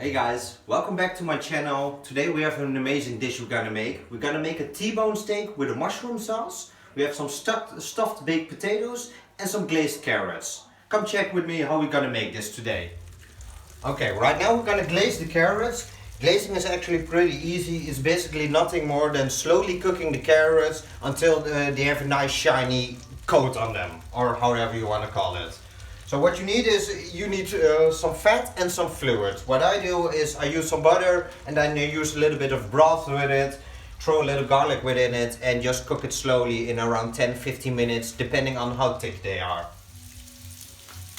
Hey guys, welcome back to my channel. Today we have an amazing dish we're gonna make. We're gonna make a T-bone steak with a mushroom sauce. We have some stuffed baked potatoes and some glazed carrots. Come check with me how we're gonna make this today. Okay, right now we're gonna glaze the carrots. Glazing is actually pretty easy. It's basically nothing more than slowly cooking the carrots until they have a nice shiny coat on them, or however you want to call it. So what you need is some fat and some fluid. What I do is I use some butter and then I use a little bit of broth with it, throw a little garlic within it and just cook it slowly in around 10-15 minutes depending on how thick they are.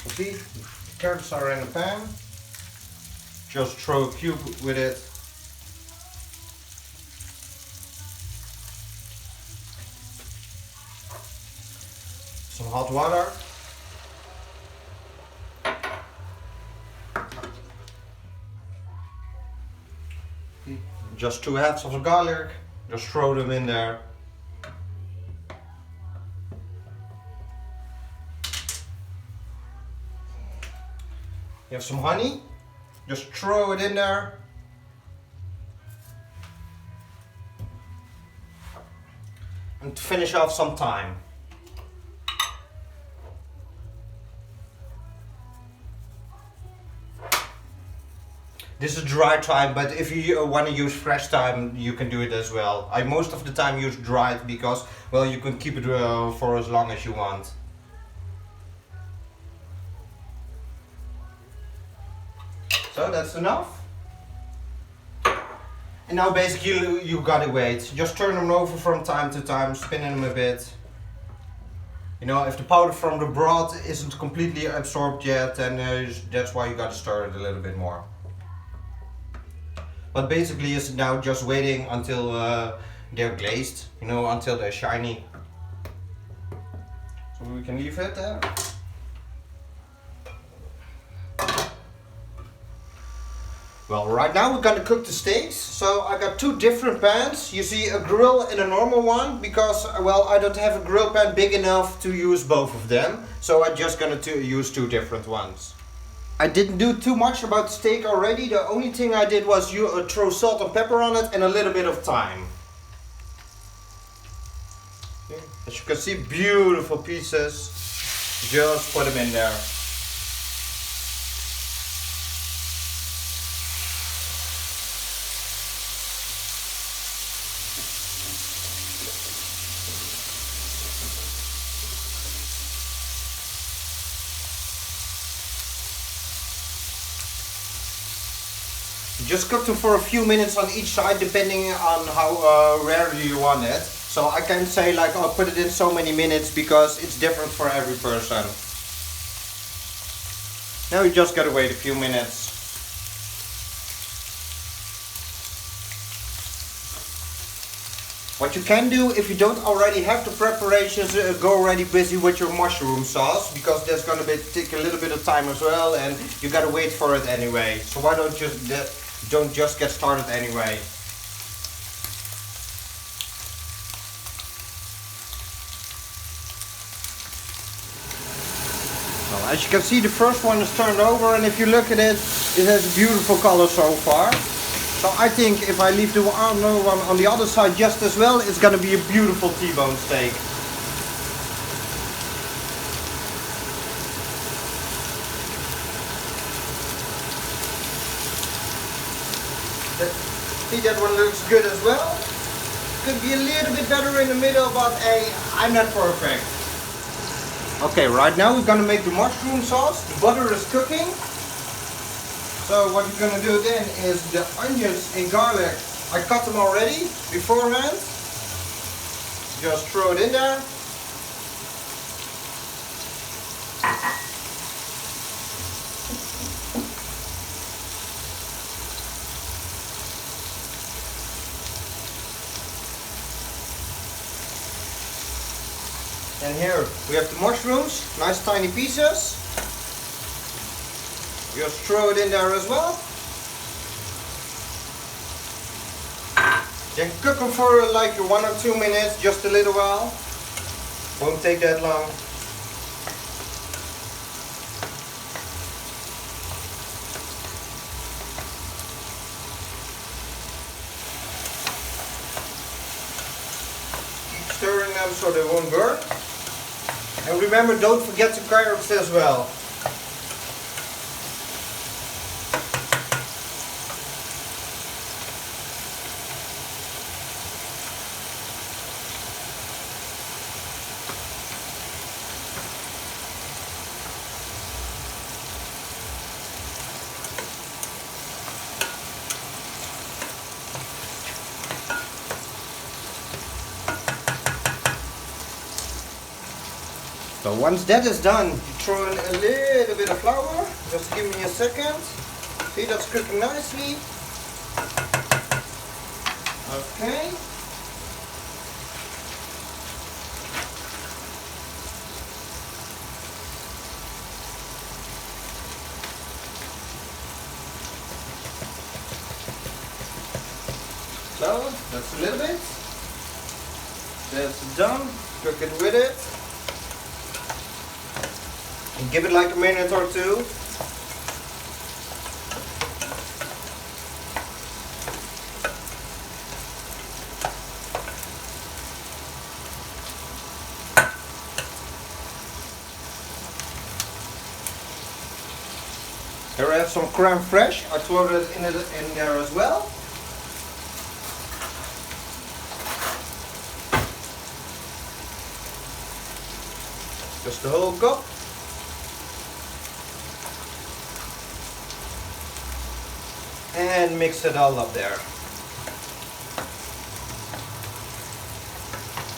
See, the carrots are in the pan. Just throw a cube with it. Some hot water. Just 2 halves of garlic, just throw them in there. You have some honey, just throw it in there. And to finish off some thyme. This is dry thyme, but if you want to use fresh thyme, you can do it as well. I most of the time use dried because, well, you can keep it for as long as you want. So that's enough. And now basically you gotta wait. Just turn them over from time to time, spin them a bit. You know, if the powder from the broth isn't completely absorbed yet, then that's why you gotta stir it a little bit more. But basically it's now just waiting until they're glazed, you know, until they're shiny. So we can leave it there. Well, right now we're gonna cook the steaks. So I got 2 different pans. You see a grill and a normal one because, well, I don't have a grill pan big enough to use both of them. So I'm just gonna use 2 different ones. I didn't do too much about the steak already. The only thing I did was throw salt and pepper on it and a little bit of thyme. Okay. As you can see, beautiful pieces. Just put them in there. Just cook them for a few minutes on each side depending on how rare you want it. So I can't say like, I'll put it in so many minutes because it's different for every person. Now you just gotta wait a few minutes. What you can do if you don't already have the preparations, go already busy with your mushroom sauce because that's gonna take a little bit of time as well and you gotta wait for it anyway. So why don't just get started anyway. Well, as you can see, the first one is turned over and if you look at it, it has a beautiful color so far. So I think if I leave the other one on the other side just as well, it's gonna be a beautiful T-bone steak. See, that one looks good as well. Could be a little bit better in the middle, but hey, I'm not perfect. Okay, right now we're gonna make the mushroom sauce. The butter is cooking. So what we're gonna do then is the onions and garlic. I cut them already beforehand. Just throw it in there. And here we have the mushrooms, nice tiny pieces. Just throw it in there as well. Then cook them for like 1 or 2 minutes, just a little while. Won't take that long. them so they won't burn. And remember, don't forget the carrots as well. So once that is done, you throw in a little bit of flour. Just give me a second. See, that's cooking nicely. Okay. So, that's a little bit. That's done. Cook it with it. And give it like a minute or two. Here I have some creme fraiche. I throw it in there as well. Just the whole cup. And mix it all up there.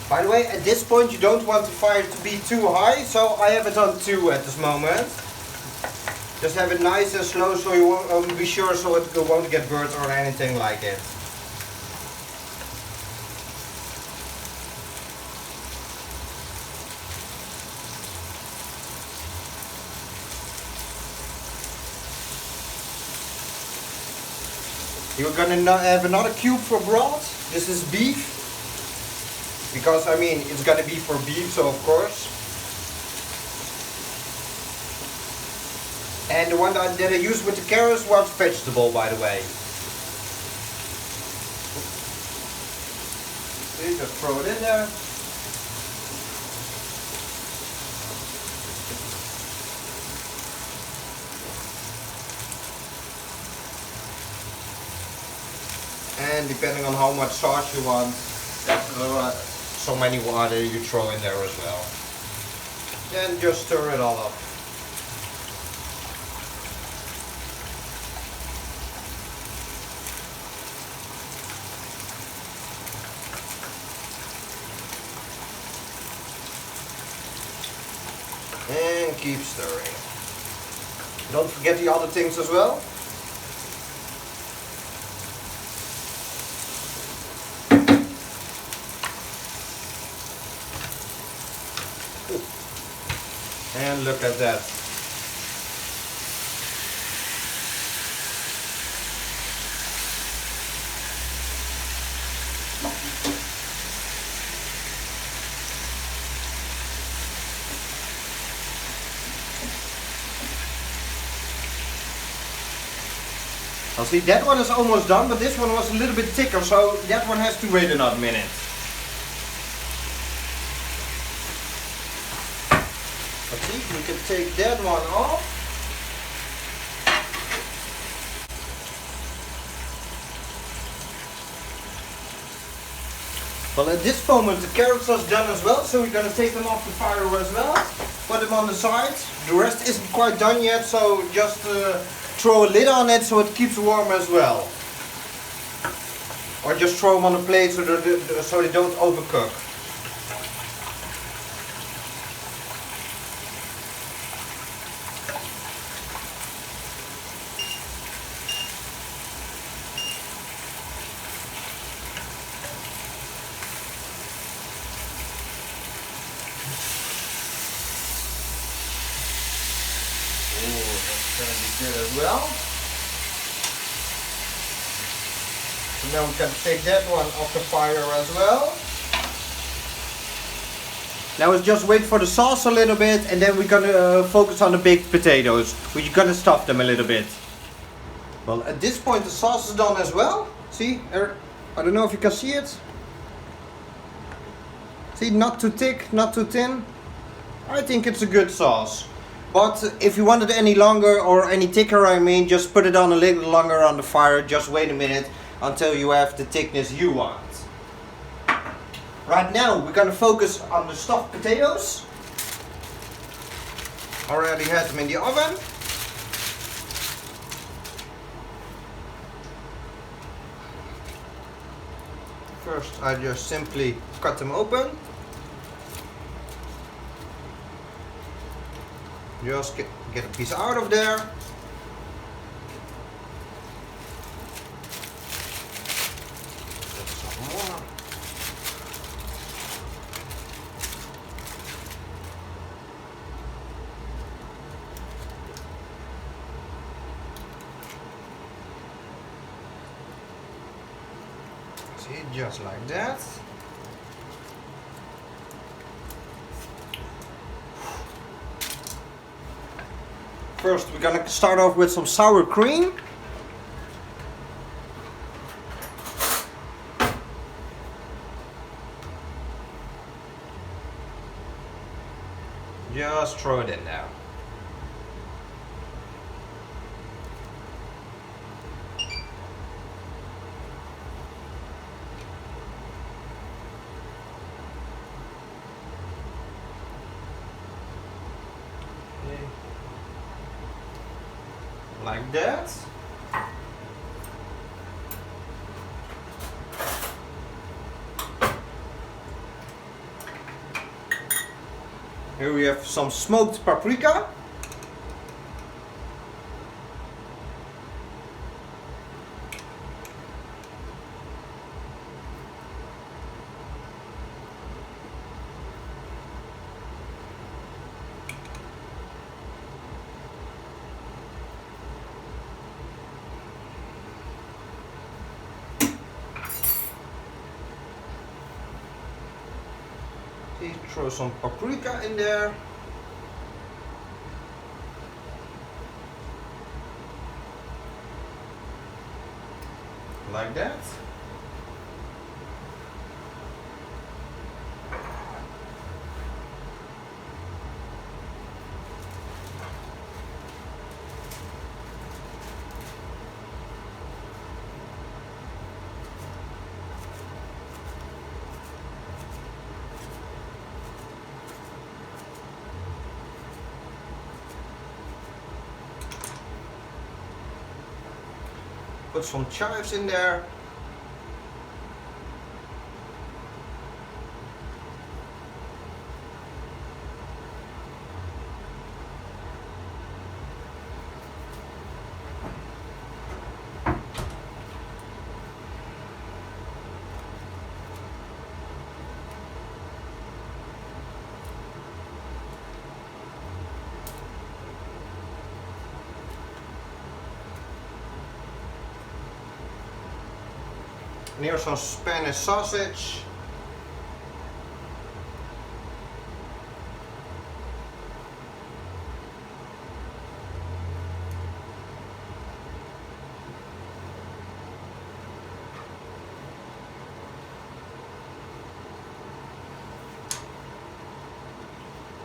By the way, at this point you don't want the fire to be too high, so I have it on 2 at this moment. Just have it nice and slow so you won't be sure so it won't get burnt or anything like it. You're gonna have another cube for broth. This is beef. Because I mean, it's gonna be for beef, so of course. And the one that I used with the carrots was vegetable, by the way. See, just throw it in there. And depending on how much sauce you want, so many water you throw in there as well. Then just stir it all up. And keep stirring. Don't forget the other things as well. And look at that. Now see, that one is almost done, but this one was a little bit thicker, so that one has to wait another minute. But see, you can take that one off. Well, at this moment the carrots are done as well, so we're going to take them off the fire as well. Put them on the side. The rest isn't quite done yet, so just throw a lid on it so it keeps warm as well. Or just throw them on a plate so they don't overcook. Gonna be good as well. So now we can take that one off the fire as well. Now let's just wait for the sauce a little bit and then we're gonna focus on the baked potatoes. We're gonna stuff them a little bit. Well, at this point the sauce is done as well. See, I don't know if you can see it. See, not too thick, not too thin. I think it's a good sauce. But if you want it any longer or any thicker, I mean, just put it on a little longer on the fire. Just wait a minute until you have the thickness you want. Right now we're gonna focus on the stuffed potatoes. Already had them in the oven. First I just simply cut them open. Just get a piece out of there. Some more. See, just like that. First we're gonna start off with some sour cream. Just throw it in there. Like that. Here we have some smoked paprika. Throw some paprika in there. Like that. Put some chives in there. And here's some Spanish sausage.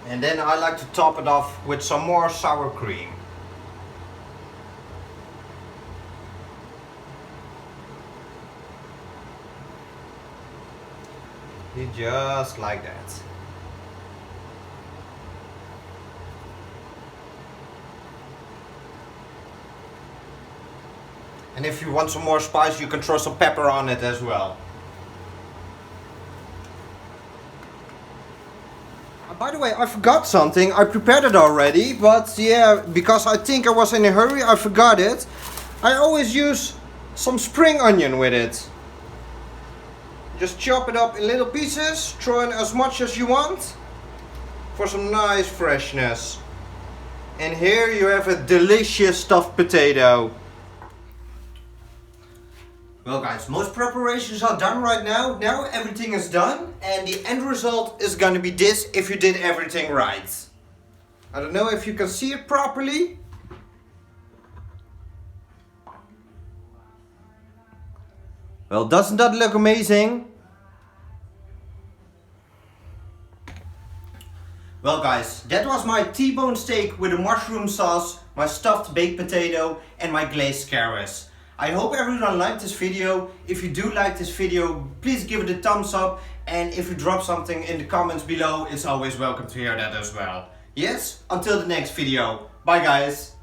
And then I like to top it off with some more sour cream. Just like that. And if you want some more spice, you can throw some pepper on it as well. By the way, I forgot something. I prepared it already, but yeah, because I think I was in a hurry, I forgot it. I always use some spring onion with it. Just chop it up in little pieces, throw in as much as you want for some nice freshness. And here you have a delicious stuffed potato. Well guys, most preparations are done right now. Now everything is done and the end result is gonna be this if you did everything right. I don't know if you can see it properly. Well, doesn't that look amazing? Well guys, that was my T-bone steak with a mushroom sauce, my stuffed baked potato and my glazed carrots. I hope everyone liked this video. If you do like this video, please give it a thumbs up, and if you drop something in the comments below, it's always welcome to hear that as well. Yes, until the next video. Bye guys.